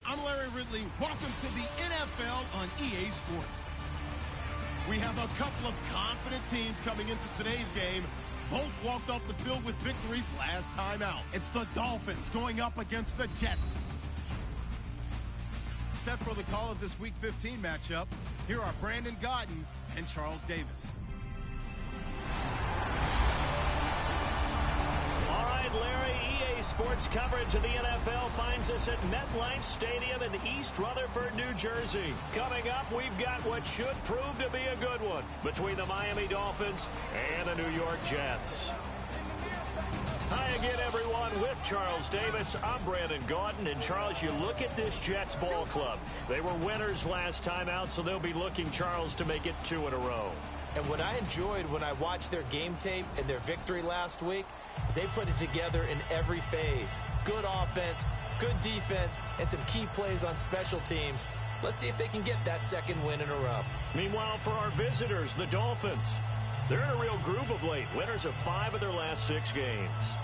I'm Larry Ridley. Welcome to the NFL on EA Sports. We have a couple of confident teams coming into today's game. Both walked off the field with victories last time out. It's the Dolphins going up against the Jets. Set for the call of this Week 15 matchup, here are Brandon Gaudin and Charles Davis. All right, Larry, EA Sports coverage of the NFL finds us at MetLife Stadium in East Rutherford, New Jersey. Coming up, we've got what should prove to be a good one between the Miami Dolphins and the New York Jets. Hi again, everyone, with Charles Davis. I'm Brandon Gaudin. And, Charles, you look at this Jets ball club. They were winners last time out, so they'll be looking, Charles, to make it 2 in a row. And what I enjoyed when I watched their game tape and their victory last week is they put it together in every phase. Good offense, good defense, and some key plays on special teams. Let's see if they can get that second win in a row. Meanwhile, for our visitors, the Dolphins, they're in a real groove of late. Winners of 5 of their last 6 games.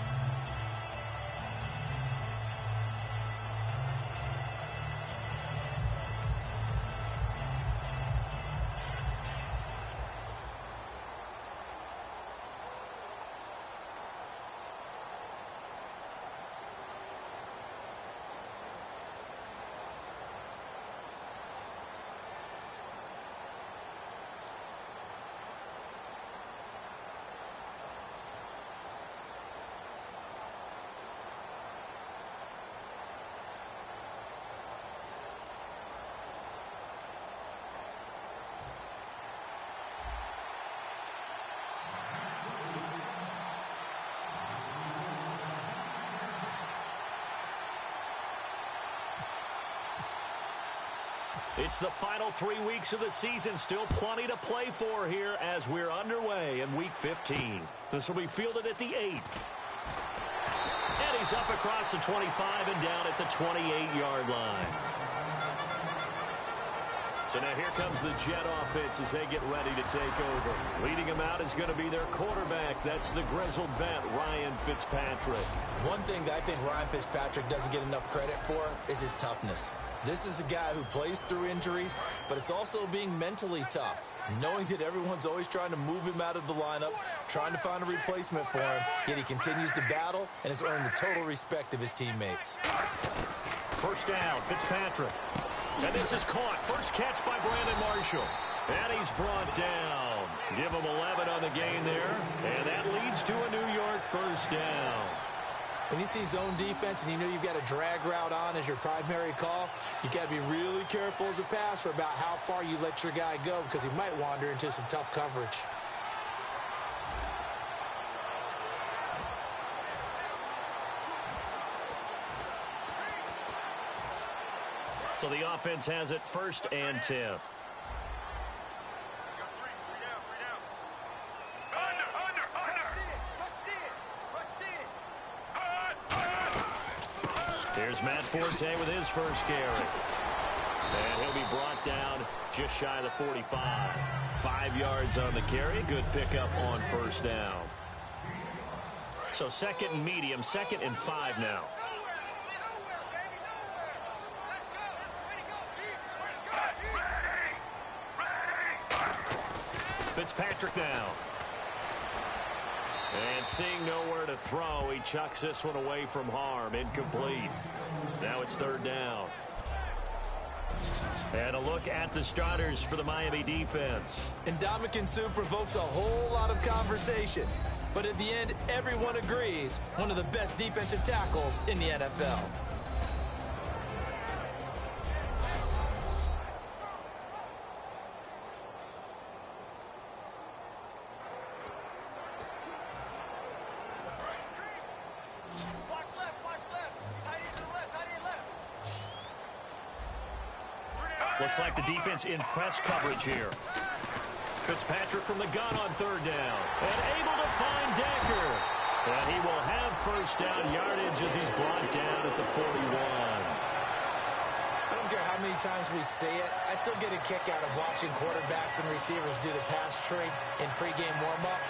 It's the final 3 weeks of the season. Still plenty to play for here as we're underway in Week 15. This will be fielded at the 8. And he's up across the 25 and down at the 28-yard line. So now here comes the Jet offense as they get ready to take over. Leading them out is going to be their quarterback. That's the grizzled vet, Ryan Fitzpatrick. One thing that I think Ryan Fitzpatrick doesn't get enough credit for is his toughness. This is a guy who plays through injuries, but it's also being mentally tough. Knowing that everyone's always trying to move him out of the lineup, trying to find a replacement for him, yet he continues to battle and has earned the total respect of his teammates. First down, Fitzpatrick. And this is caught. First catch by Brandon Marshall. And he's brought down. Give him 11 on the game there. And that leads to a New York first down. When you see zone defense and you know you've got a drag route on as your primary call, you got to be really careful as a passer about how far you let your guy go because he might wander into some tough coverage. So the offense has it 1st and 10. Here's Matt Forte with his first carry. And he'll be brought down just shy of the 45. 5 yards on the carry. Good pickup on first down. So 2nd and medium, 2nd and 5 now. Fitzpatrick now. And seeing nowhere to throw, he chucks this one away from harm. Incomplete. Now it's 3rd down. And a look at the starters for the Miami defense. Ndamukong Suh provokes a whole lot of conversation. But at the end, everyone agrees, one of the best defensive tackles in the NFL. Looks like the defense in press coverage here. Fitzpatrick from the gun on 3rd down. And able to find Decker. And he will have first down yardage as he's brought down at the 41. I don't care how many times we say it, I still get a kick out of watching quarterbacks and receivers do the pass tree in pregame warm-up.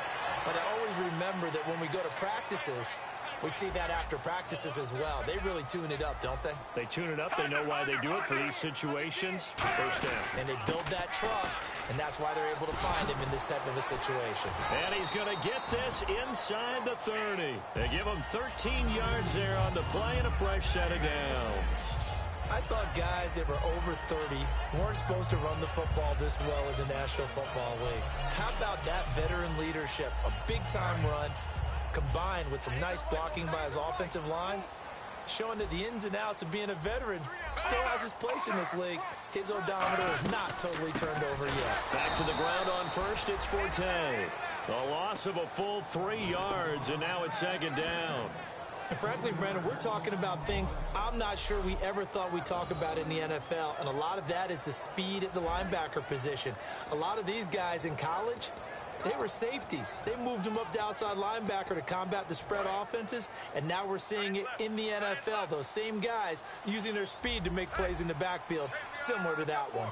But I always remember that when we go to practices, We see that after practices as well. They really tune it up, don't they? They tune it up. They know why they do it for these situations. First down. And they build that trust, and that's why they're able to find him in this type of a situation. And he's going to get this inside the 30. They give him 13 yards there on the play and a fresh set of downs. I thought guys that were over 30 weren't supposed to run the football this well in the National Football League. How about that veteran leadership? A big-time run combined with some nice blocking by his offensive line, showing that the ins and outs of being a veteran still has his place in this league. His odometer is not totally turned over yet. Back to the ground on first, it's Forte. A loss of a full 3 yards, and now it's second down. And frankly, Brandon, we're talking about things I'm not sure we ever thought we'd talk about in the NFL, and a lot of that is the speed at the linebacker position. A lot of these guys in college, they were safeties. They moved them up to outside linebacker to combat the spread offenses, and now we're seeing it in the NFL. Those same guys using their speed to make plays in the backfield, similar to that one.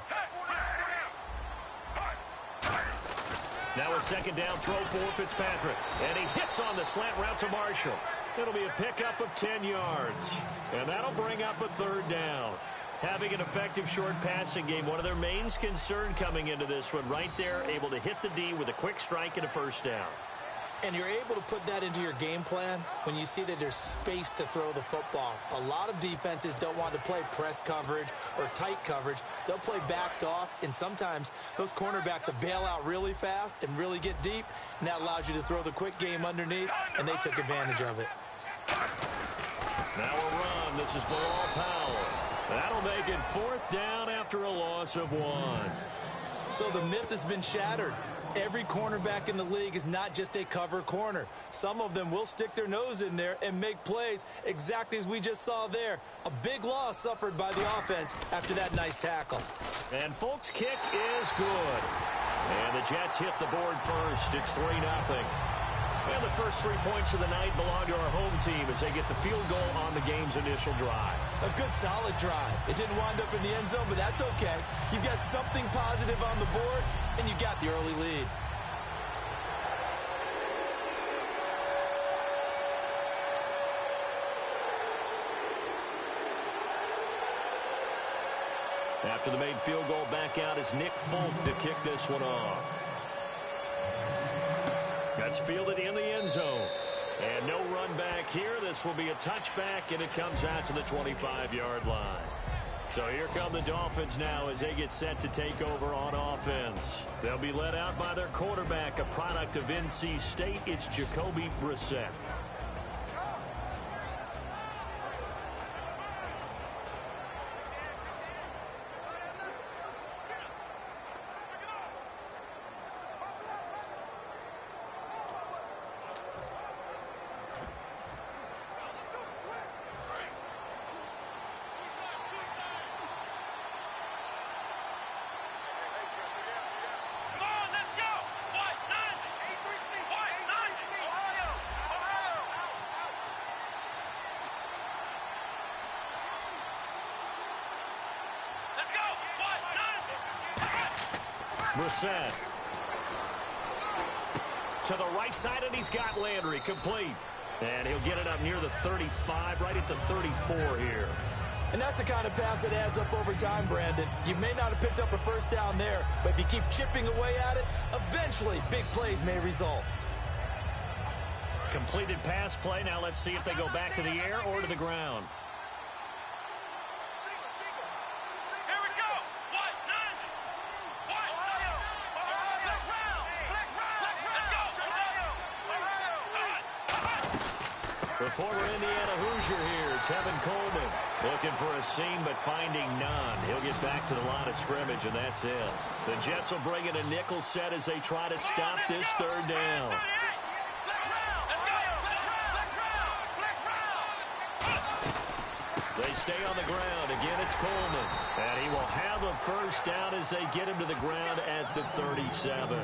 Now a second down throw for Fitzpatrick, and he hits on the slant route to Marshall. It'll be a pickup of 10 yards, and that'll bring up a third down. Having an effective short passing game, one of their main concern coming into this one, right there, able to hit the D with a quick strike and a first down. And you're able to put that into your game plan when you see that there's space to throw the football. A lot of defenses don't want to play press coverage or tight coverage. They'll play backed off, and sometimes those cornerbacks will bail out really fast and really get deep, and that allows you to throw the quick game underneath, and they took advantage of it. Now a run. This is Bilal Powell. That'll make it fourth down after a loss of 1. So the myth has been shattered. Every cornerback in the league is not just a cover corner. Some of them will stick their nose in there and make plays exactly as we just saw there. A big loss suffered by the offense after that nice tackle. And Folk's kick is good. And the Jets hit the board first. It's 3-0. And the first 3 points of the night belong to our home team as they get the field goal on the game's initial drive. A good, solid drive. It didn't wind up in the end zone, but that's okay. You've got something positive on the board, and you got the early lead. After the made field goal, back out is Nick Folk to kick this one off. That's fielded in the end zone. And no run back here. This will be a touchback, and it comes out to the 25-yard line. So here come the Dolphins now as they get set to take over on offense. They'll be led out by their quarterback, a product of NC State. It's Jacoby Brissett. Brissett to the right side, and he's got Landry complete. And he'll get it up near the 35, right at the 34 here. And that's the kind of pass that adds up over time, Brandon. You may not have picked up a first down there, but if you keep chipping away at it, eventually big plays may result. Completed pass play. Now let's see if they go back to the air or to the ground. The former Indiana Hoosier here, Tevin Coleman, looking for a seam but finding none. He'll get back to the line of scrimmage, and that's it. The Jets will bring in a nickel set as they try to stop this third down. They stay on the ground. Again, it's Coleman. And he will have a first down as they get him to the ground at the 37.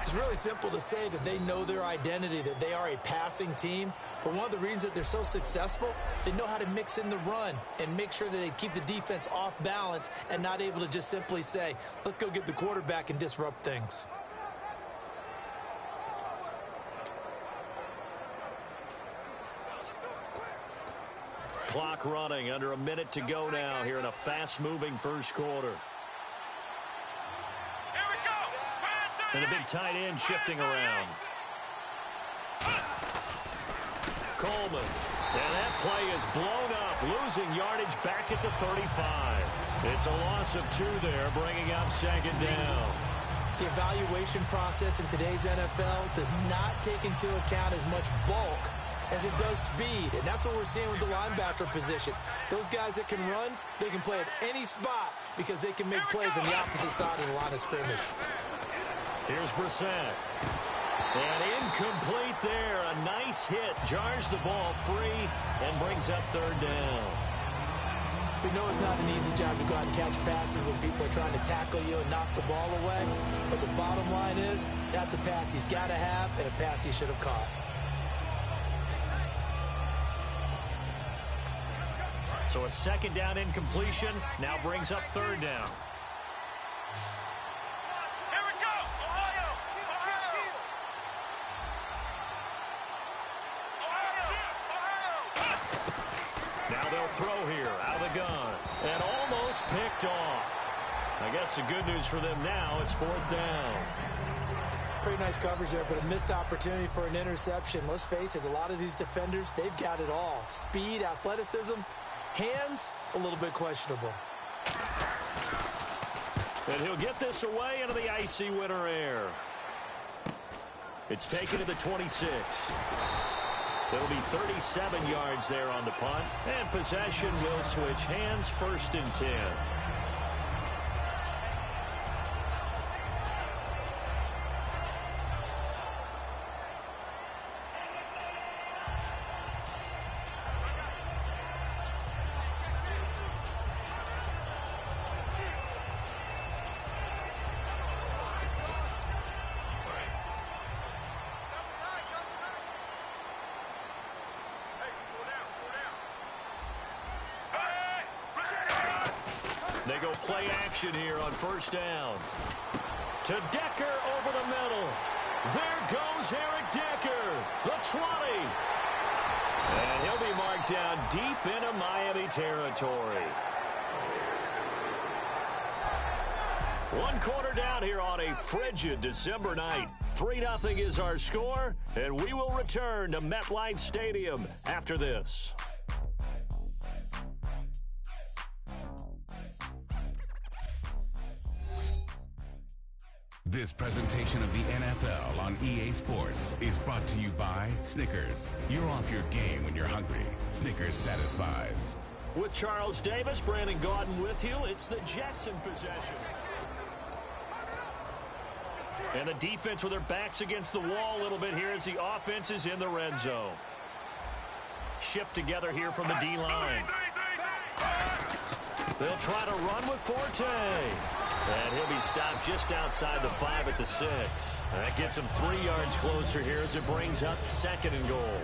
It's really simple to say that they know their identity, that they are a passing team. But one of the reasons that they're so successful, they know how to mix in the run and make sure that they keep the defense off balance and not able to just simply say, let's go get the quarterback and disrupt things. clock running. Under a minute to go now here in a fast-moving first quarter. And a big tight end shifting around. Coleman. And that play is blown up, losing yardage back at the 35. It's a loss of 2 there, bringing up second down. The evaluation process in today's NFL does not take into account as much bulk as it does speed, and that's what we're seeing with the linebacker position. Those guys that can run, they can play at any spot because they can make plays on the opposite side of the line of scrimmage. Here's Brissett. And incomplete there. A nice hit. Jars the ball free and brings up third down. We know it's not an easy job to go out and catch passes when people are trying to tackle you and knock the ball away. But the bottom line is, that's a pass he's got to have and a pass he should have caught. So a second down incompletion now brings up third down. Throw here out of the gun and almost picked off. I guess the good news for them now, it's fourth down. Pretty nice coverage there, but a missed opportunity for an interception. Let's face it, a lot of these defenders, they've got it all. Speed, athleticism, hands, a little bit questionable. And he'll get this away into the icy winter air. It's taken to the 26. It'll be 37 yards there on the punt. And possession will switch hands, first and 10. They go play action here on first down. To Decker over the middle. There goes Eric Decker. The 20. And he'll be marked down deep into Miami territory. 1 quarter down here on a frigid December night. 3-0 is our score, and we will return to MetLife Stadium after this. This presentation of the NFL on EA Sports is brought to you by Snickers. You're off your game when you're hungry. Snickers satisfies. With Charles Davis, Brandon Gaudin with you. It's the Jets in possession. And the defense with their backs against the wall a little bit here as the offense is in the red zone. Shift together here from the D-line. They'll try to run with Forte. And he'll be stopped just outside the 5 at the 6. That gets him 3 yards closer here as it brings up second and goal.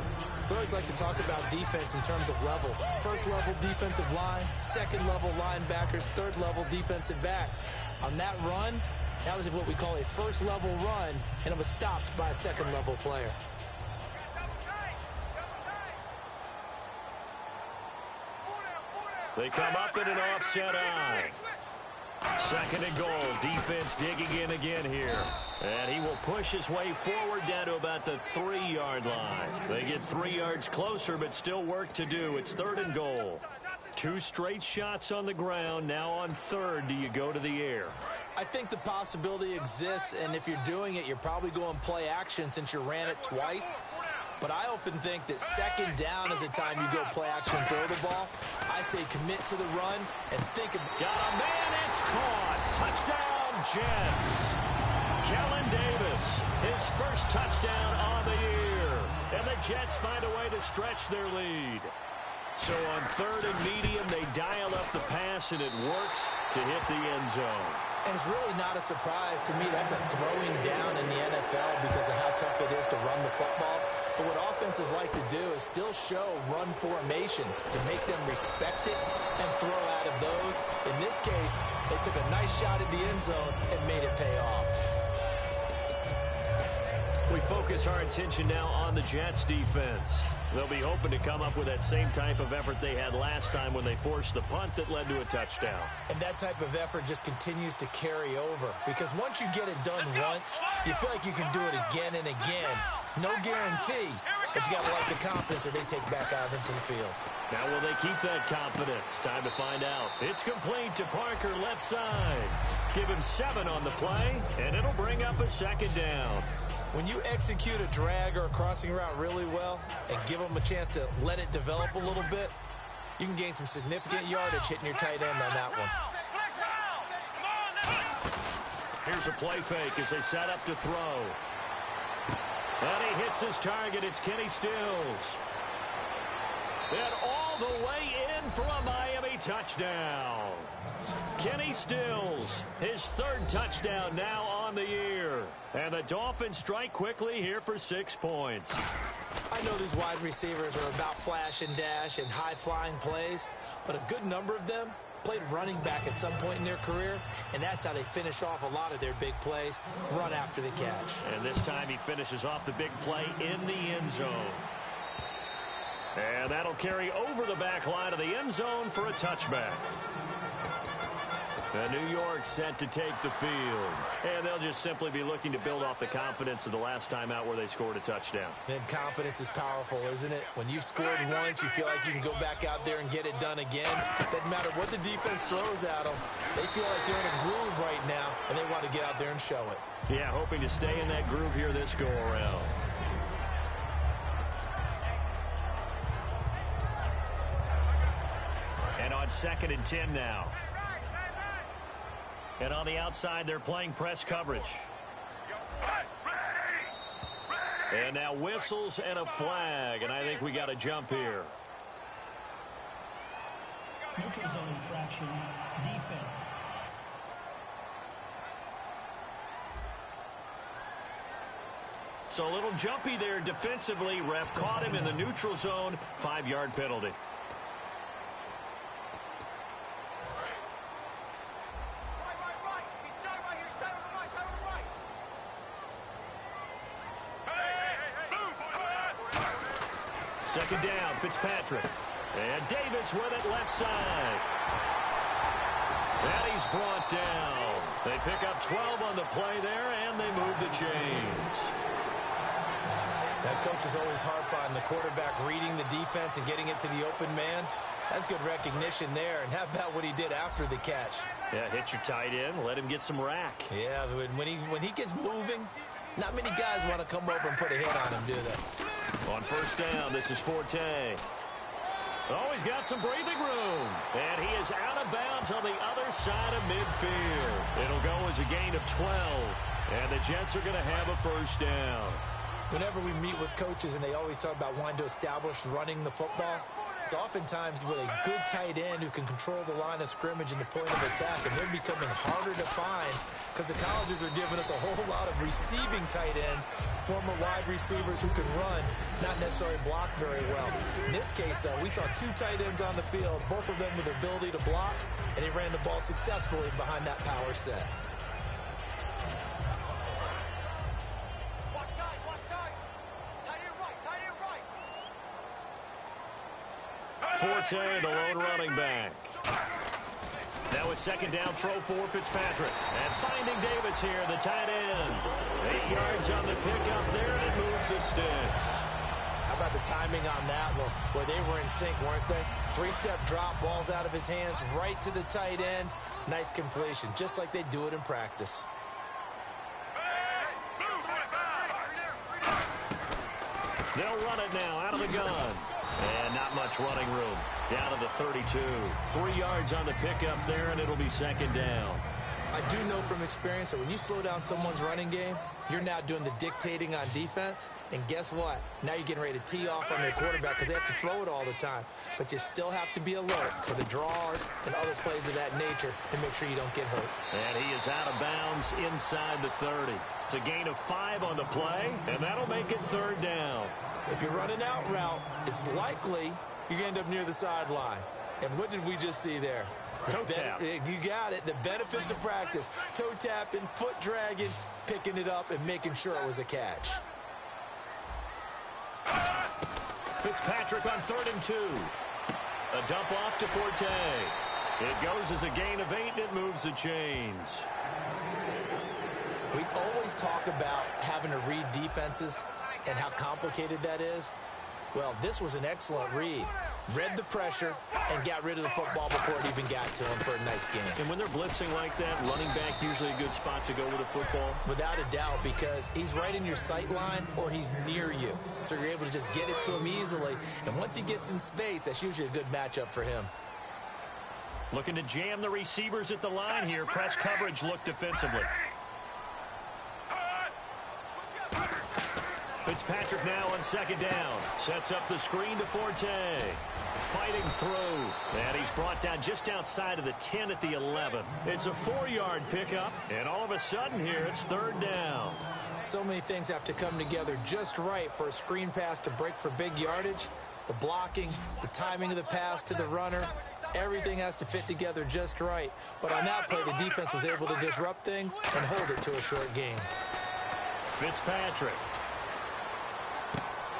We always like to talk about defense in terms of levels. First level defensive line, second level linebackers, third level defensive backs. On that run, that was what we call a first level run, and it was stopped by a second level player. They come up in an offset eye. Second and goal. Defense digging in again here. And he will push his way forward down to about the 3-yard line. They get 3 yards closer, but still work to do. It's third and goal. 2 straight shots on the ground. Now on third, do you go to the air? I think the possibility exists, and if you're doing it, you're probably going play action since you ran it twice. But I often think that second down is the time you go play action and throw the ball. I say commit to the run and think about... Got a man, it's caught. Touchdown, Jets. Kellen Davis, his first touchdown on the year. And the Jets find a way to stretch their lead. So on third and medium, they dial up the pass, and it works to hit the end zone. And it's really not a surprise to me. That's a throwing down in the NFL because of how tough it is to run the football. But what offenses like to do is still show run formations to make them respect it and throw out of those. In this case, they took a nice shot at the end zone and made it pay off. We focus our attention now on the Jets defense. They'll be hoping to come up with that same type of effort they had last time when they forced the punt that led to a touchdown. And that type of effort just continues to carry over, because once you get it done once, you feel like you can do it again and again. It's no guarantee, but you got to like the confidence that they take back out into the field. Now will they keep that confidence? Time to find out. It's complete to Parker left side. Give him 7 on the play, and it'll bring up a second down. When you execute a drag or a crossing route really well and give them a chance to let it develop a little bit, you can gain some significant yardage hitting your tight end on that one. Here's a play fake as they set up to throw. And he hits his target. It's Kenny Stills. And all the way in for a Miami touchdown. Kenny Stills, his 3rd touchdown now on the year. And the Dolphins strike quickly here for 6 points. I know these wide receivers are about flash and dash and high-flying plays, but a good number of them played running back at some point in their career, and that's how they finish off a lot of their big plays, run after the catch. And this time he finishes off the big play in the end zone. And that'll carry over the back line of the end zone for a touchback. And New York set to take the field. And they'll just simply be looking to build off the confidence of the last time out where they scored a touchdown. And confidence is powerful, isn't it? When you've scored once, you feel like you can go back out there and get it done again. Doesn't matter what the defense throws at them. They feel like they're in a groove right now, and they want to get out there and show it. Yeah, hoping to stay in that groove here this go-around. And on 2nd and 10 now. And on the outside, they're playing press coverage. And now whistles and a flag, and I think we got a jump here. Neutral zone infraction, defense. So a little jumpy there defensively. Ref caught him in the neutral zone. 5-yard penalty. Second down, Fitzpatrick. And Davis with it left side. And he's brought down. They pick up 12 on the play there, and they move the chains. That coach is always harp on the quarterback reading the defense and getting it to the open man. That's good recognition there. And how about what he did after the catch? Yeah, hit your tight end, let him get some rack. Yeah, when he gets moving, not many guys want to come over and put a hit on him, do they? On first down, this is Forte. Oh, he's got some breathing room. And he is out of bounds on the other side of midfield. It'll go as a gain of 12. And the Jets are going to have a first down. Whenever we meet with coaches and they always talk about wanting to establish running the football, it's oftentimes with a good tight end who can control the line of scrimmage and the point of attack, and they're becoming harder to find because the colleges are giving us a whole lot of receiving tight ends, former wide receivers who can run, not necessarily block very well. In this case, though, we saw 2 tight ends on the field, both of them with the ability to block, and he ran the ball successfully behind that power set. Forte, the lone running back. Now a second down throw for Fitzpatrick. And finding Davis here, the tight end. 8 yards on the pickup there, and it moves the sticks. How about the timing on that one, where they were in sync, weren't they? 3-step drop, balls out of his hands, right to the tight end. Nice completion, just like they do it in practice. They'll run it now out of the gun. And not much running room. Down to the 32. 3 yards on the pickup there, and it'll be second down. I do know from experience that when you slow down someone's running game, you're now doing the dictating on defense. And guess what? Now you're getting ready to tee off on their quarterback because they have to throw it all the time. But you still have to be alert for the draws and other plays of that nature to make sure you don't get hurt. And he is out of bounds inside the 30. It's a gain of 5 on the play, and that'll make it third down. If you're running out route, it's likely you're going to end up near the sideline. And what did we just see there? Toe tap. You got it. The benefits of practice. Toe tapping, foot dragging, picking it up, and making sure it was a catch. Fitzpatrick on 3rd and 2. A dump off to Forte. It goes as a gain of 8, and it moves the chains. We always talk about having to read defenses and how complicated that is. Well, this was an excellent read. Read the pressure and got rid of the football before it even got to him for a nice game. And when they're blitzing like that, running back usually a good spot to go with a football? Without a doubt, because he's right in your sight line or he's near you. So you're able to just get it to him easily. And once he gets in space, that's usually a good matchup for him. Looking to jam the receivers at the line here. Press coverage look defensively. Fitzpatrick now on 2nd down. Sets up the screen to Forte. Fighting through. And he's brought down just outside of the 10 at the 11. It's a 4-yard pickup. And all of a sudden here, it's 3rd down. So many things have to come together just right for a screen pass to break for big yardage. The blocking, the timing of the pass to the runner. Everything has to fit together just right. But on that play, the defense was able to disrupt things and hold it to a short gain. Fitzpatrick.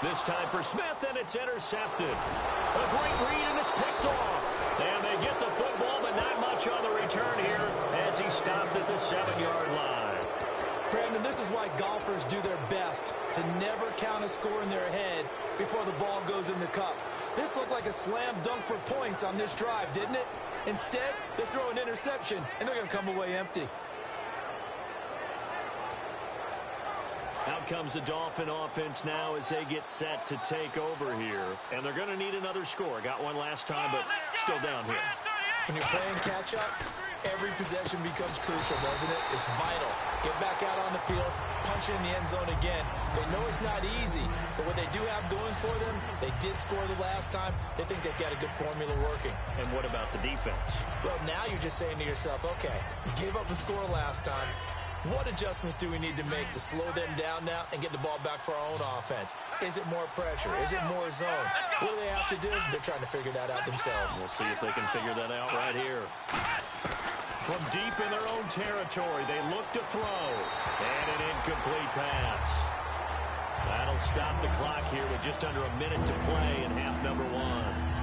This time for Smith, and it's intercepted. A great read, and it's picked off. And they get the football, but not much on the return here as he stopped at the 7-yard line. Brandon, this is why golfers do their best to never count a score in their head before the ball goes in the cup. This looked like a slam dunk for points on this drive, didn't it? Instead, they throw an interception, and they're going to come away empty. Out comes the Dolphin offense now as they get set to take over here. And they're going to need another score. Got one last time, but still down here. When you're playing catch-up, every possession becomes crucial, doesn't it? It's vital. Get back out on the field, punch it in the end zone again. They know it's not easy, but what they do have going for them, they did score the last time. They think they've got a good formula working. And what about the defense? Well, now you're just saying to yourself, okay, give up a score last time. What adjustments do we need to make to slow them down now and get the ball back for our own offense? Is it more pressure? Is it more zone? What do they have to do? They're trying to figure that out themselves. We'll see if they can figure that out right here. From deep in their own territory, they look to throw. And an incomplete pass. That'll stop the clock here with just under a minute to play in half number 1.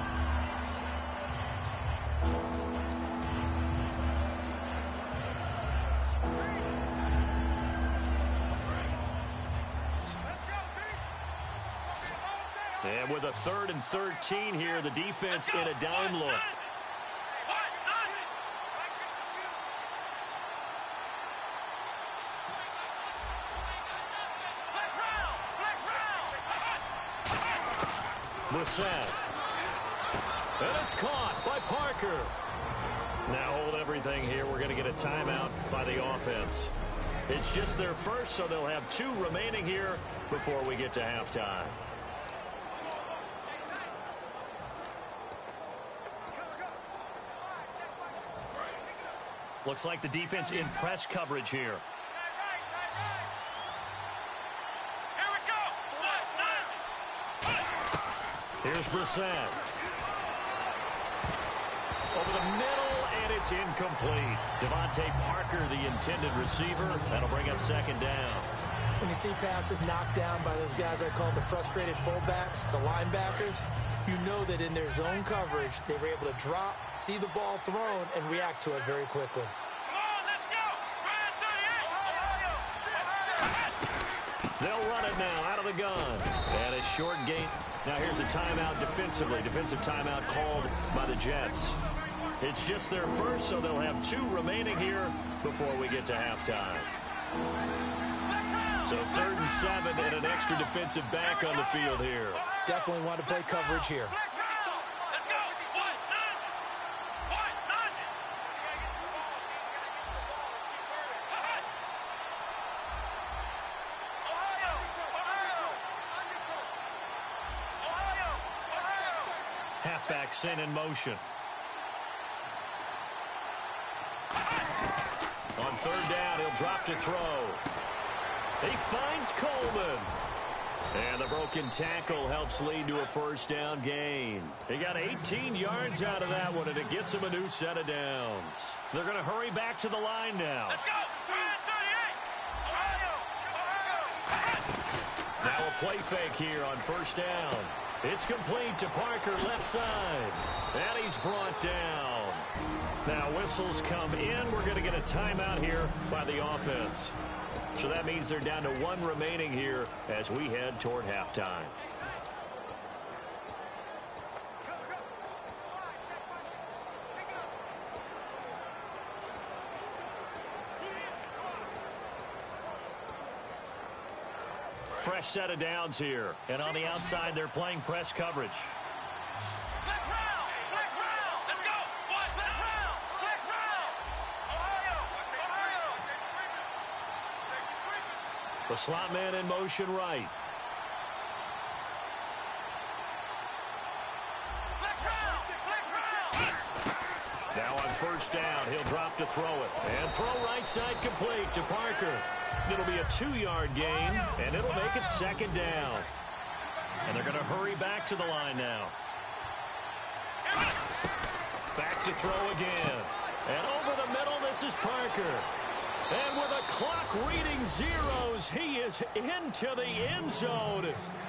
And with a 3rd and 13 here, the defense in a dime look. Brissett. And it's caught by Parker. Now hold everything here. We're going to get a timeout by the offense. It's just their first, so they'll have 2 remaining here before we get to halftime. Looks like the defense in press coverage here. Here's Brissett. Over the middle, and it's incomplete. Devontae Parker, the intended receiver. That'll bring up 2nd down. When you see passes knocked down by those guys I call the frustrated fullbacks, the linebackers, you know that in their zone coverage, they were able to drop, see the ball thrown, and react to it very quickly. They'll run it now out of the gun. And a short gain. Now here's a timeout defensively. Defensive timeout called by the Jets. It's just their first, so they'll have 2 remaining here before we get to halftime. So 3rd and 7 and an extra defensive back on the field here. Definitely want to play coverage here. Halfback sent in motion. On 3rd down, he'll drop to throw. He finds Coleman. And the broken tackle helps lead to a 1st down gain. He got 18 yards out of that one, and it gets him a new set of downs. They're going to hurry back to the line now. Now a play fake here on 1st down. It's complete to Parker, left side. And he's brought down. Now whistles come in. We're going to get a timeout here by the offense. So that means they're down to 1 remaining here as we head toward halftime. Fresh set of downs here. And on the outside, they're playing press coverage. The slot man in motion right. Now on first down, he'll drop to throw it. And throw right side complete to Parker. It'll be a 2-yard gain, and it'll make it second down. And they're going to hurry back to the line now. Back to throw again. And over the middle, this is Parker. And with a clock reading zeros, he is into the end zone.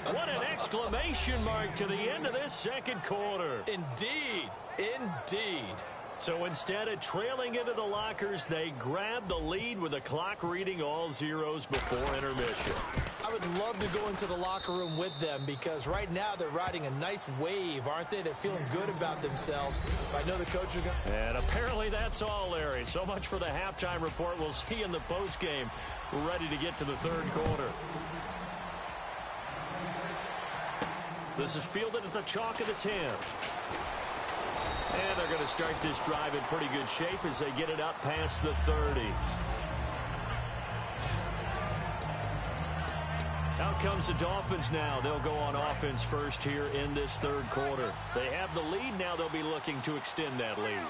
What an exclamation mark to the end of this second quarter. Indeed. Indeed. So instead of trailing into the lockers, they grab the lead with the clock reading all zeros before intermission. I would love to go into the locker room with them because right now they're riding a nice wave, aren't they? They're feeling good about themselves. But I know the coach is going to... And apparently that's all, Larry. So much for the halftime report. We'll see in the postgame. We're ready to get to the third quarter. This is fielded at the chalk of the 10. And they're going to start this drive in pretty good shape as they get it up past the 30. Out comes the Dolphins now. They'll go on offense first here in this third quarter. They have the lead. Now they'll be looking to extend that lead.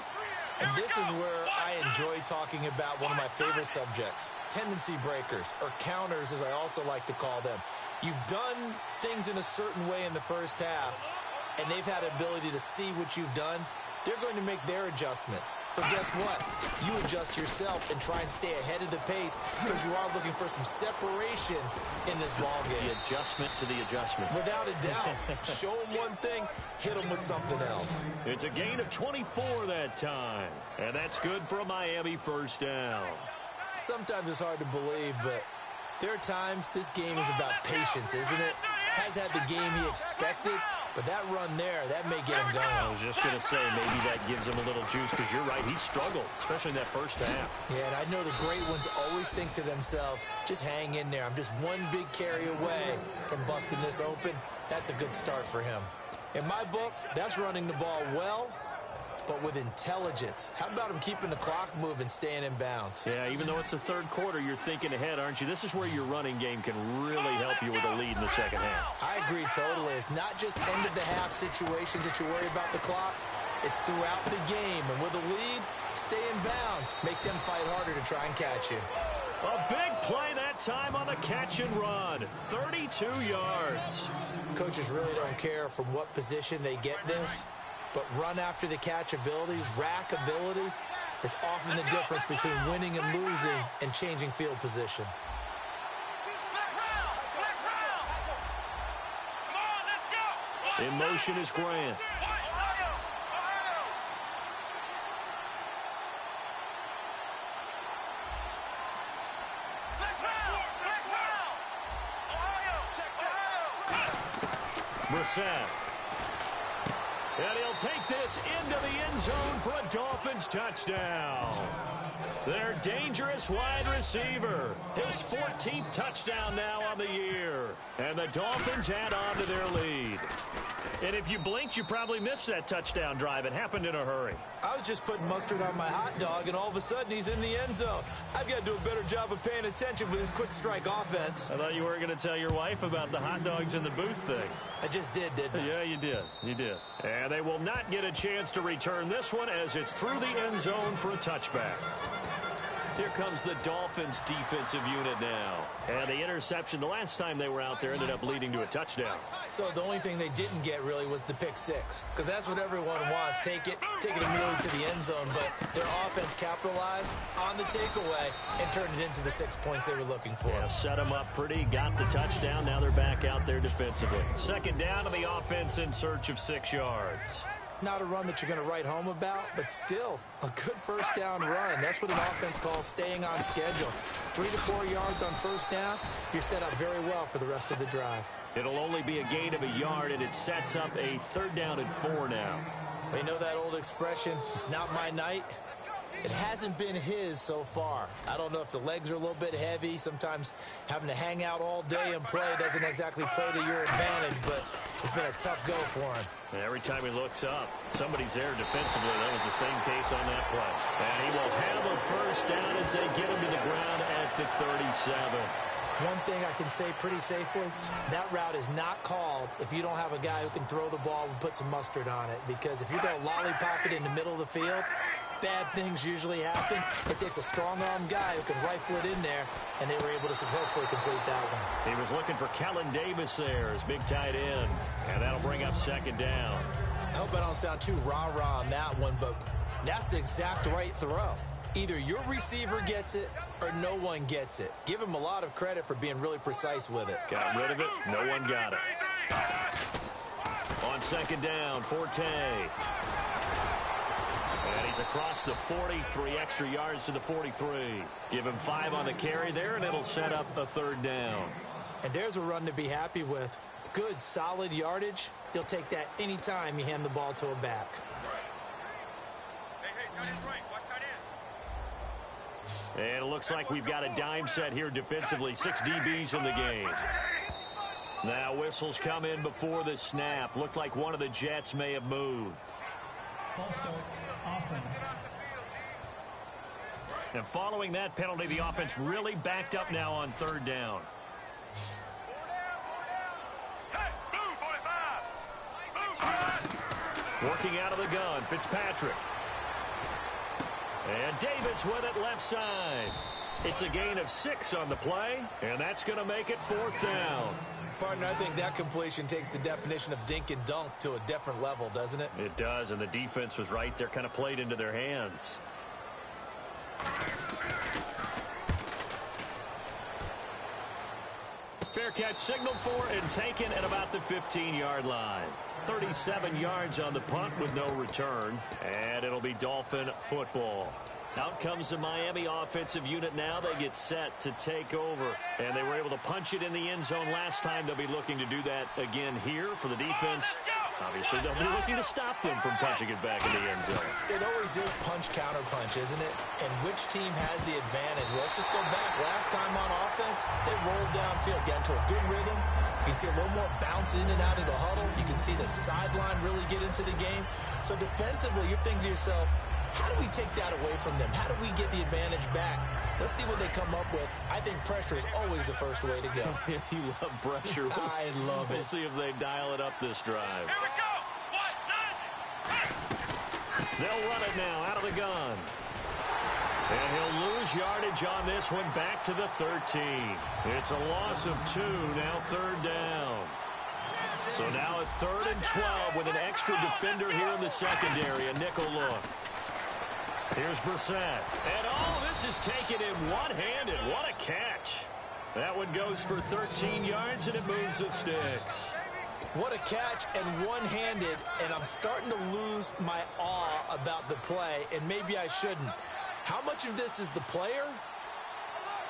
And this is where I enjoy talking about one of my favorite subjects, tendency breakers, or counters as I also like to call them. You've done things in a certain way in the first half, and they've had ability to see what you've done. They're going to make their adjustments. So guess what? You adjust yourself and try and stay ahead of the pace because you are looking for some separation in this ball game. The adjustment to the adjustment. Without a doubt. Show them one thing, hit them with something else. It's a gain of 24 that time. And that's good for a Miami first down. Sometimes it's hard to believe, but there are times this game is about patience, isn't it? Has had the game he expected, but that run there, that may get him going. I was just going to say, maybe that gives him a little juice because you're right, he struggled, especially in that first half. Yeah, and I know the great ones always think to themselves, just hang in there. I'm just one big carry away from busting this open. That's a good start for him. In my book, that's running the ball well, but with intelligence. How about him keeping the clock moving, staying in bounds? Yeah, even though it's the third quarter, you're thinking ahead, aren't you? This is where your running game can really help you with a lead in the second half. I agree totally. It's not just end-of-the-half situations that you worry about the clock. It's throughout the game. And with a lead, stay in bounds. Make them fight harder to try and catch you. A big play that time on the catch and run. 32 yards. Coaches really don't care from what position they get this. But run after the catch ability, rack ability, is often the difference between winning and losing and changing field position. In motion is Grant. Brissett. And he'll take this into the end zone for a Dolphins touchdown. Their dangerous wide receiver. His 14th touchdown now on the year. And the Dolphins add on to their lead. And if you blinked, you probably missed that touchdown drive. It happened in a hurry. I was just putting mustard on my hot dog, and all of a sudden he's in the end zone. I've got to do a better job of paying attention with this quick strike offense. I thought you were going to tell your wife about the hot dogs in the booth thing. I just did, didn't I? Yeah, you did. You did. And they will not get a chance to return this one as it's through the end zone for a touchback. Here comes the Dolphins defensive unit now. And the interception the last time they were out there ended up leading to a touchdown. So the only thing they didn't get really was the pick six, because that's what everyone wants. Take it immediately to the end zone, but their offense capitalized on the takeaway and turned it into the 6 points they were looking for. Yeah, set them up pretty, got the touchdown. Now they're back out there defensively. Second down to the offense in search of 6 yards. Not a run that you're going to write home about, but still a good first down run. That's what an offense calls staying on schedule. 3 to 4 yards on first down, you're set up very well for the rest of the drive. It'll only be a gain of a yard, and it sets up a 3rd down and 4 now. They know that old expression, it's not my night. It hasn't been his so far. I don't know if the legs are a little bit heavy. Sometimes having to hang out all day and play doesn't exactly play to your advantage, but it's been a tough go for him. And every time he looks up, somebody's there defensively. That was the same case on that play. And he will have a first down as they get him to the ground at the 37. One thing I can say pretty safely, that route is not called if you don't have a guy who can throw the ball and put some mustard on it. Because if you're going to lollipop it in the middle of the field, bad things usually happen. It takes a strong-arm guy who can rifle it in there, and they were able to successfully complete that one. He was looking for Kellen Davis there as big tight end, and that'll bring up 2nd down. I hope I don't sound too rah-rah on that one, but that's the exact right throw. Either your receiver gets it or no one gets it. Give him a lot of credit for being really precise with it. Got rid of it. No one got it. On 2nd down, Forte. And he's across the 43 extra yards to the 43. Give him 5 on the carry there, and it'll set up a 3rd down. And there's a run to be happy with. Good, solid yardage. You'll take that anytime you hand the ball to a back. And it looks like we've got a dime set here defensively. 6 DBs in the game. Now whistles come in before the snap. Looked like one of the Jets may have moved. False start, offense. And following that penalty, the offense really backed up now on 3rd down. Working out of the gun, Fitzpatrick. And Davis with it left side. It's a gain of 6 on the play, and that's going to make it 4th down. Partner, I think that completion takes the definition of dink and dunk to a different level, doesn't it? It does, and the defense was right there, kind of played into their hands. Fair catch signaled for and taken at about the 15-yard line. 37 yards on the punt with no return, and it'll be Dolphin football. Out comes the Miami offensive unit now. They get set to take over, and they were able to punch it in the end zone last time. They'll be looking to do that again here for the defense. Obviously, they'll be looking to stop them from punching it back in the end zone. It always is punch-counter-punch, isn't it? And which team has the advantage? Well, let's just go back. Last time on offense, they rolled downfield, got into a good rhythm. You can see a little more bounce in and out of the huddle. You can see the sideline really get into the game. So defensively, you're thinking to yourself, how do we take that away from them? How do we get the advantage back? Let's see what they come up with. I think pressure is always the first way to go. You love pressure. I love it. We'll see if they dial it up this drive. Here we go. They'll run it now out of the gun. And he'll lose yardage on this one back to the 13. It's a loss of 2, now 3rd down. So now at 3rd and 12 with an extra defender here in the secondary, a nickel look. Here's Brissett. And this is taken in one-handed. What a catch. That one goes for 13 yards, and it moves the sticks. What a catch and one-handed, and I'm starting to lose my awe about the play, and maybe I shouldn't. How much of this is the player?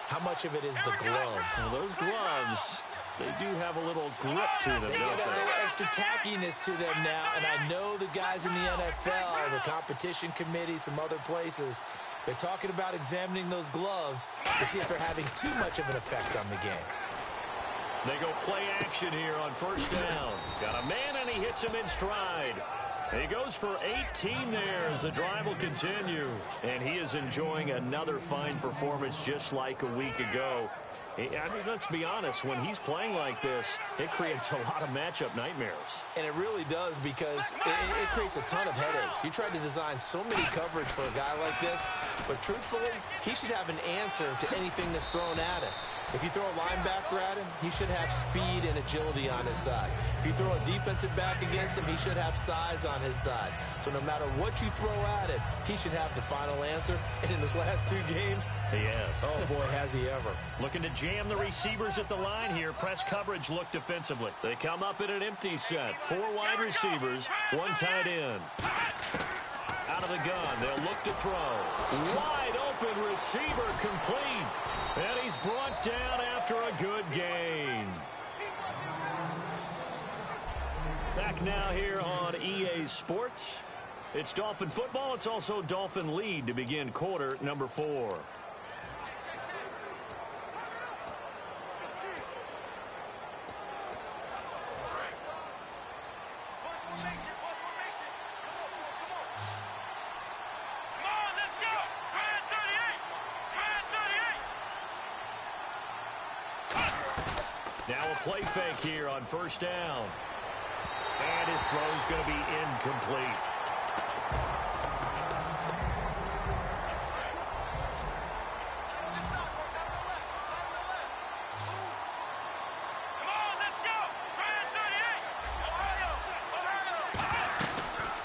How much of it is the glove? Well, those gloves, they do have a little grip to them, They don't get a they? little extra tackiness to them now, and I know the guys in the NFL, the competition committee, some other places, they're talking about examining those gloves to see if they're having too much of an effect on the game. They go play action here on 1st down. Got a man, and he hits him in stride. He goes for 18 there as the drive will continue. And he is enjoying another fine performance just like a week ago. I mean, let's be honest, when he's playing like this, it creates a lot of matchup nightmares. And it really does, because it creates a ton of headaches. You try to design so many coverage for a guy like this, but truthfully, he should have an answer to anything that's thrown at him. If you throw a linebacker at him, he should have speed and agility on his side. If you throw a defensive back against him, he should have size on his side. So no matter what you throw at him, he should have the final answer. And in his last 2 games, he has. Oh, boy, has he ever. Looking to jam the receivers at the line here. Press coverage look defensively. They come up in an empty set. 4 wide receivers, 1 tight end. Out of the gun, they'll look to throw. Wide open receiver complete. And he's brought down after a good gain. Back now here on EA Sports. It's Dolphin football. It's also Dolphin lead to begin quarter number 4. Now a play fake here on first down. And his throw is going to be incomplete.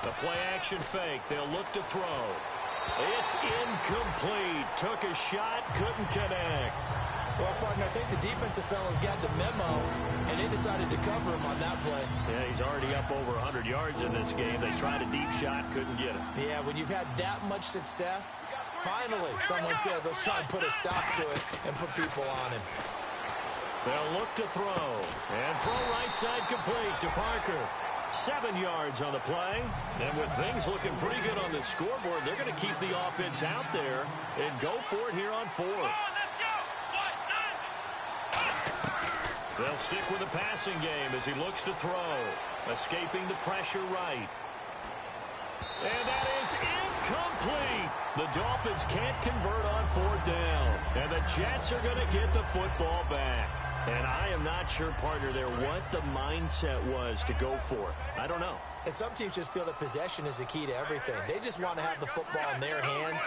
The play action fake. They'll look to throw. It's incomplete. Took a shot, couldn't connect. Well, partner, I think the defensive fellas got the memo, and they decided to cover him on that play. Yeah, he's already up over 100 yards in this game. They tried a deep shot, couldn't get it. Yeah, when you've had that much success, finally someone said, let's try and put a stop to it and put people on him. They'll look to throw. And throw right side complete to Parker. 7 yards on the play. And with things looking pretty good on the scoreboard, they're going to keep the offense out there and go for it here on 4th. They'll stick with the passing game as he looks to throw. Escaping the pressure right. And that is incomplete. The Dolphins can't convert on 4th down. And the Jets are going to get the football back. And I am not sure, partner, there what the mindset was to go for it. I don't know. And some teams just feel that possession is the key to everything. They just want to have the football in their hands.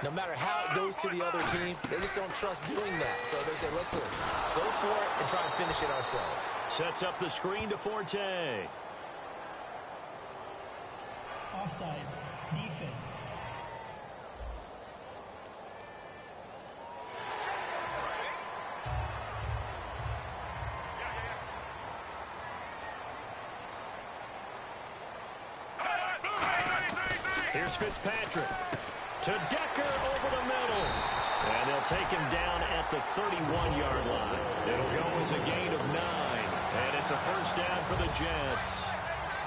No matter how it goes to the other team, they just don't trust doing that. So they say, listen, go for it and try and finish it ourselves. Sets up the screen to Forte. Offside. Defense. Here's Fitzpatrick to Decker over the middle. And they'll take him down at the 31-yard line. It'll go as a gain of 9. And it's a first down for the Jets.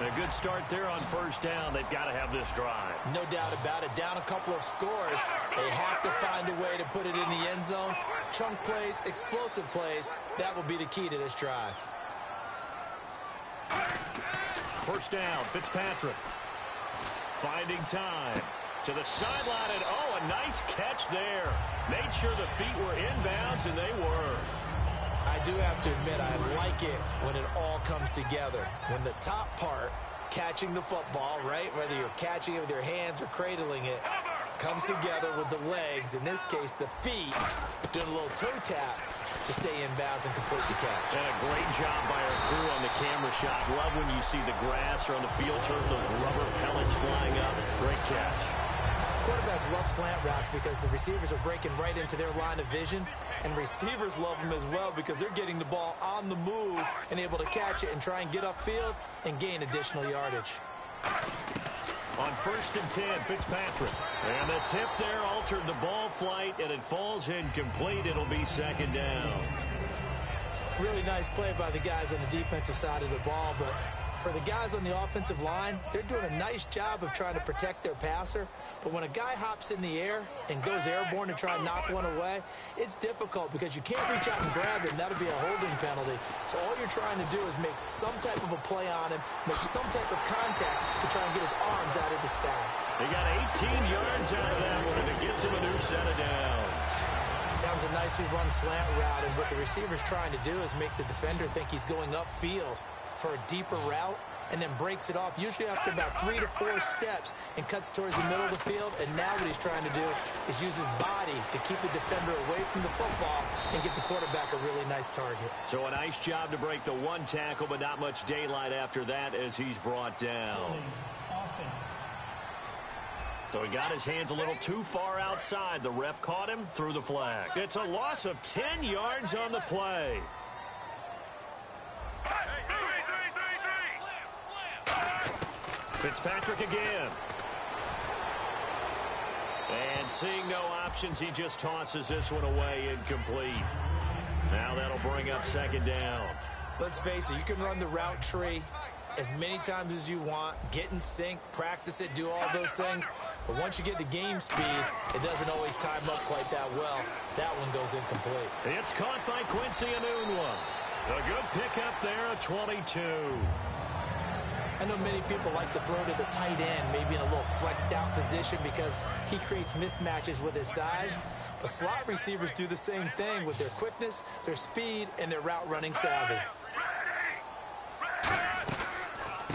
A good start there on first down. They've got to have this drive. No doubt about it. Down a couple of scores. They have to find a way to put it in the end zone. Chunk plays, explosive plays. That will be the key to this drive. First down, Fitzpatrick. Finding time to the sideline, and oh, a nice catch there. Made sure the feet were inbounds, and they were. I do have to admit, I like it when it all comes together. When the top part, catching the football, right, whether you're catching it with your hands or cradling it, comes together with the legs, in this case, the feet, doing a little toe tap to stay in bounds and complete the catch. And a great job by our crew on the camera shot. Love when you see the grass or on the field turf, those rubber pellets flying up. Great catch. Quarterbacks love slant routes because the receivers are breaking right into their line of vision, and receivers love them as well because they're getting the ball on the move and able to catch it and try and get upfield and gain additional yardage. On 1st and 10, Fitzpatrick. And the tip there altered the ball flight, and it falls incomplete. It'll be 2nd down. Really nice play by the guys on the defensive side of the ball, but For the guys on the offensive line, they're doing a nice job of trying to protect their passer. But when a guy hops in the air and goes airborne to try and knock one away, it's difficult because you can't reach out and grab it, and that'll be a holding penalty. So all you're trying to do is make some type of a play on him, make some type of contact to try and get his arms out of the sky. He got 18 yards out of that one, and it gets him a new set of downs. That was a nicely run slant route, and what the receiver's trying to do is make the defender think he's going upfield for a deeper route, and then breaks it off, usually after about 3 to 4 steps, and cuts towards the middle of the field. And now what he's trying to do is use his body to keep the defender away from the football and give the quarterback a really nice target. So a nice job to break the one tackle, but not much daylight after that as he's brought down. Offense. So he got his hands a little too far outside. The ref caught him, threw the flag. It's a loss of 10 yards on the play. Fitzpatrick again. And seeing no options, he just tosses this one away incomplete. Now that'll bring up second down. Let's face it, you can run the route tree as many times as you want, get in sync, practice it, do all those things. But once you get to game speed, it doesn't always time up quite that well. That one goes incomplete. It's caught by Quincy Enunwa. A good pickup there at 22. I know many people like to throw to the tight end, maybe in a little flexed out position because he creates mismatches with his size. But slot receivers do the same thing with their quickness, their speed, and their route running savvy.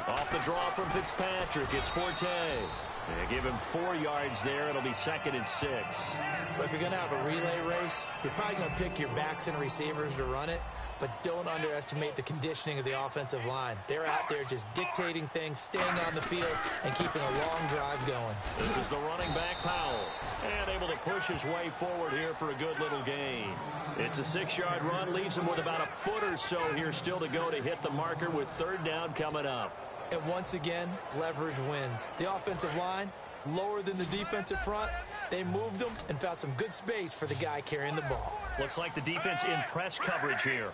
Off the draw from Fitzpatrick, it's Forte. They give him 4 yards there. It'll be 2nd and 6. But if you're going to have a relay race, you're probably going to pick your backs and receivers to run it. But don't underestimate the conditioning of the offensive line. They're out there just dictating things, staying on the field, and keeping a long drive going. This is the running back, Powell. And able to push his way forward here for a good little gain. It's a 6-yard run, leaves him with about a foot or so here still to go to hit the marker with 3rd down coming up. And once again, leverage wins. The offensive line, lower than the defensive front. They moved them and found some good space for the guy carrying the ball. Looks like the defense in press coverage here.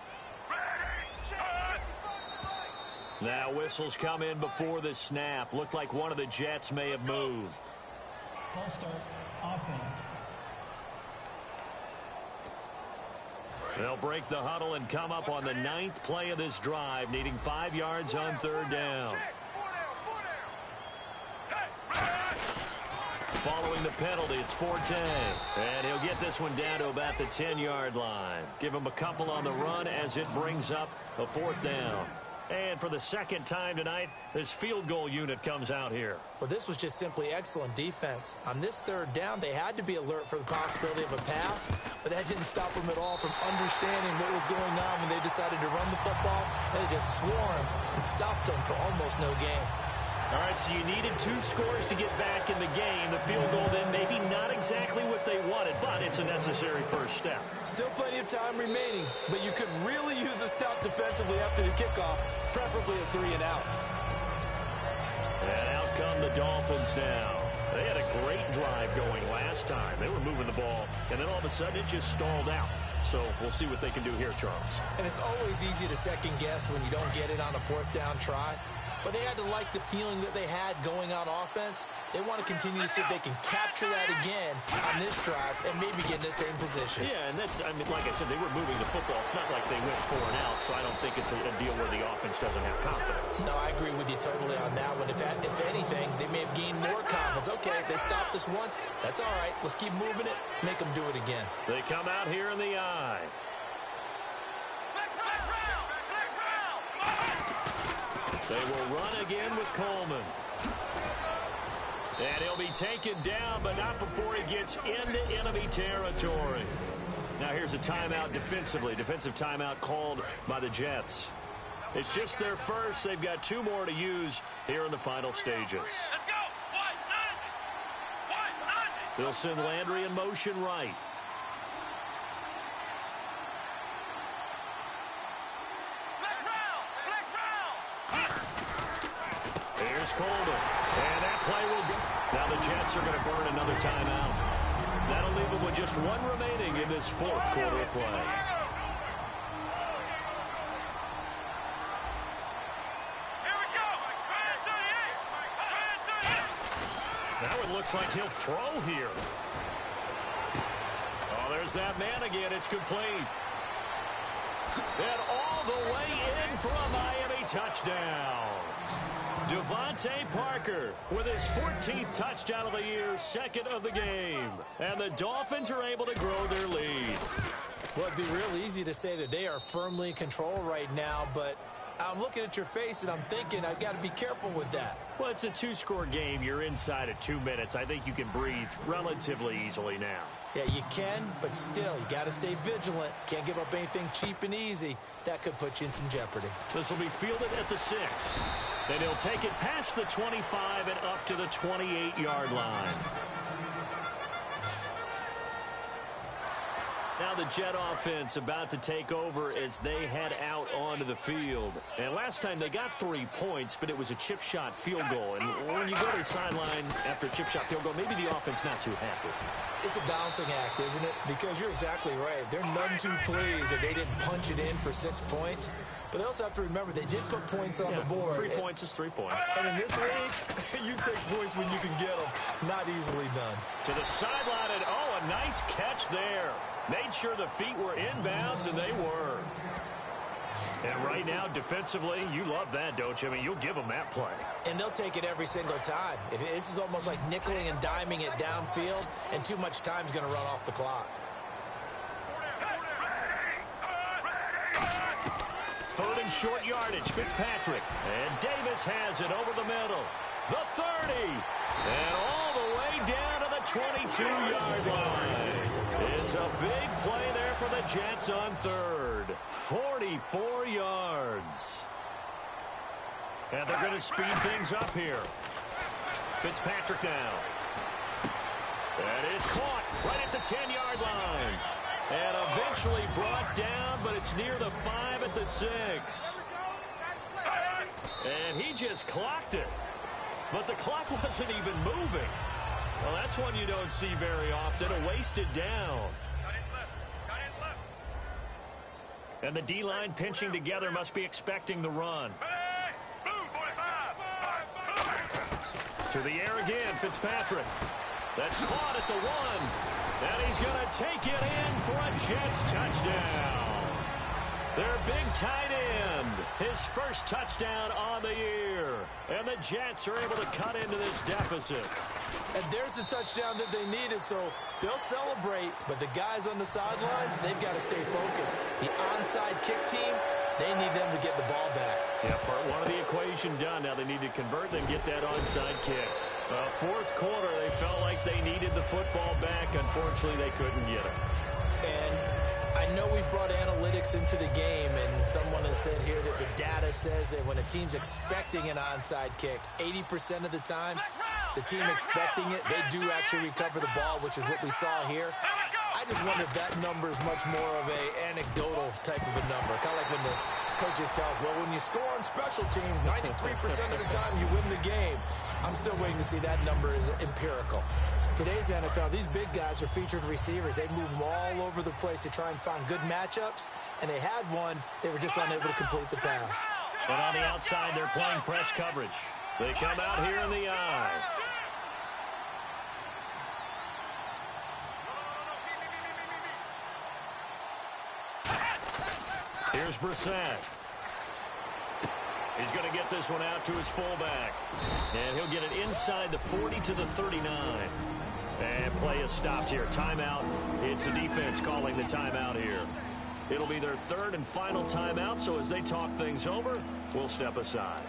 Now whistles come in before the snap. Looked like one of the Jets may have moved. False start. Offense. They'll break the huddle and come up on the 9th play of this drive, needing 5 yards on 3rd down. Following the penalty, it's Forte. And he'll get this one down to about the 10-yard line. Give him a couple on the run as it brings up a 4th down. And for the 2nd time tonight, this field goal unit comes out here. Well, this was just simply excellent defense. On this 3rd down, they had to be alert for the possibility of a pass, but that didn't stop them at all from understanding what was going on when they decided to run the football, and they just swarmed and stopped them for almost no gain. All right, so you needed 2 scores to get back in the game. The field goal then maybe not exactly what they wanted, but it's a necessary first step. Still plenty of time remaining, but you could really use a stop defensively after the kickoff, preferably a 3 and out. And out come the Dolphins now. They had a great drive going last time. They were moving the ball, and then all of a sudden it just stalled out. So we'll see what they can do here, Charles. And it's always easy to second guess when you don't get it on a 4th down try. But they had to like the feeling that they had going on offense. They want to continue to see if they can capture that again on this drive and maybe get in the same position. Yeah, and that's, I mean, like I said, they were moving the football. It's not like they went 4 and out, so I don't think it's a deal where the offense doesn't have confidence. No, I agree with you totally on that one. If anything, they may have gained more confidence. Okay, they stopped us once. That's all right. Let's keep moving it. Make them do it again. They come out here in the eye. They will run again with Coleman. And he'll be taken down, but not before he gets into enemy territory. Now here's a timeout defensively. Defensive timeout called by the Jets. It's just their first. They've got 2 more to use here in the final stages. Let's go. They'll send Landry in motion right. Here's Coleman. And that play will go. Now the Jets are going to burn another timeout. That'll leave them with just 1 remaining in this 4th quarter of play. Here we go. Now it looks like he'll throw here. Oh, there's that man again. It's complete. And all the way in for a Miami touchdown. Devontae Parker with his 14th touchdown of the year, second of the game. And the Dolphins are able to grow their lead. Well, it'd be real easy to say that they are firmly in control right now, but I'm looking at your face and I'm thinking I've got to be careful with that. Well, it's a two-score game. You're inside of 2 minutes. I think you can breathe relatively easily now. Yeah, you can, but still, you got to stay vigilant. Can't give up anything cheap and easy. That could put you in some jeopardy. This will be fielded at the 6. Then he'll take it past the 25 and up to the 28-yard line. Now the Jet offense about to take over as they head out onto the field. And last time they got 3 points, but it was a chip shot field goal. And when you go to the sideline after a chip shot field goal, maybe the offense not too happy. It's a balancing act, isn't it? Because you're exactly right. They're none too pleased that they didn't punch it in for 6 points. But they also have to remember they did put points on the board. 3 points is 3 points. And in this league, you take points when you can get them. Not easily done. To the sideline, and a nice catch there. Made sure the feet were inbounds, and they were. And right now, defensively, you love that, don't you? I mean, you'll give them that play. And they'll take it every single time. This is almost like nickeling and diming it downfield, and too much time's going to run off the clock. Third and short yardage, Fitzpatrick. And Davis has it over the middle. The 30. And all the way down to the 22-yard line. It's a big play there for the Jets on third. 44 yards. And they're going to speed things up here. Fitzpatrick now. That is caught right at the 10-yard line. And eventually brought down, but it's near the 5 at the 6. And he just clocked it. But the clock wasn't even moving. Well, that's one you don't see very often, a wasted down. And the D-line pinching together must be expecting the run. To the air again, Fitzpatrick. That's caught at the 1. And he's going to take it in for a Jets touchdown. Their big tight end, his first touchdown on the year. And the Jets are able to cut into this deficit. And there's the touchdown that they needed, so they'll celebrate. But the guys on the sidelines, they've got to stay focused. The onside kick team, they need them to get the ball back. Yeah, part one of the equation done. Now they need to convert, then get that onside kick. Fourth quarter, they felt like they needed the football back. Unfortunately, they couldn't get it. And I know we've brought analytics into the game, and someone has said here that the data says that when a team's expecting an onside kick, 80% of the time, the team expecting it, they do actually recover the ball, which is what we saw here. I just wonder if that number is much more of a anecdotal type of a number. Kind of like when the coaches tell us, well, when you score on special teams, 93% of the time you win the game. I'm still waiting to see that number is empirical. Today's NFL, these big guys are featured receivers. They move them all over the place to try and find good matchups, and they had one. They were just unable to complete the pass. And on the outside, they're playing press coverage. They come out here in the eye. Here's Brissett. He's going to get this one out to his fullback. And he'll get it inside the 40 to the 39. And play is stopped here. Timeout. It's the defense calling the timeout here. It'll be their third and final timeout, so as they talk things over, we'll step aside.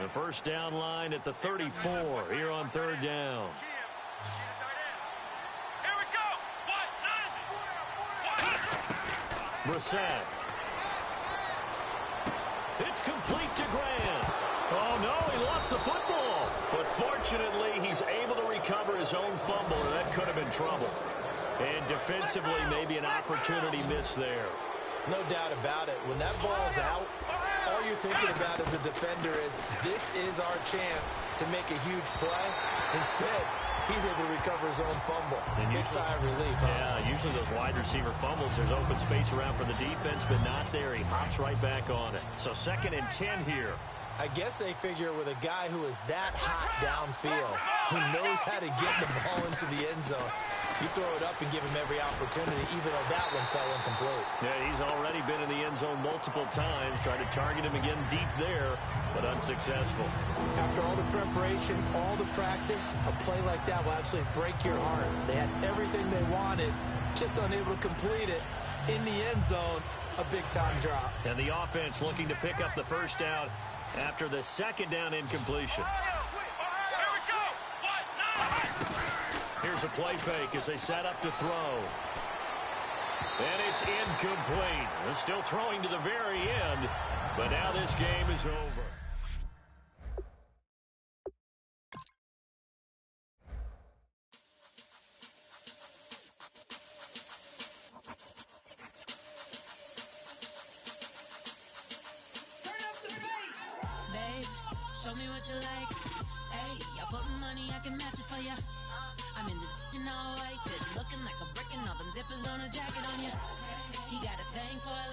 The first down line at the 34 here on third down. Brissett. It's complete to Grant. Oh, no, he lost the football. But fortunately, he's able to recover his own fumble, or that could have been trouble. And defensively, maybe an opportunity missed there. No doubt about it. When that ball's out, all you're thinking about as a defender is, this is our chance to make a huge play. Instead, he's able to recover his own fumble. Big sigh of relief, huh? Yeah, usually those wide receiver fumbles, there's open space around for the defense, but not there. He hops right back on it. So 2nd and 10 here I guess they figure with a guy who is that hot downfield, who knows how to get the ball into the end zone, you throw it up and give him every opportunity, even though that one fell incomplete. Yeah, he's already been in the end zone multiple times, tried to target him again deep there, but unsuccessful. After all the preparation, all the practice, a play like that will absolutely break your heart. They had everything they wanted, just unable to complete it in the end zone. A big-time drop. And the offense looking to pick up the first down after the second down incompletion. Here's a play fake as they set up to throw. And it's incomplete. They're still throwing to the very end, but now this game is over. Show me what you like. Hey, I put money, I can match it for ya. I'm in this all white fit, looking like a brick and all them zippers on a jacket on ya. He got a thing for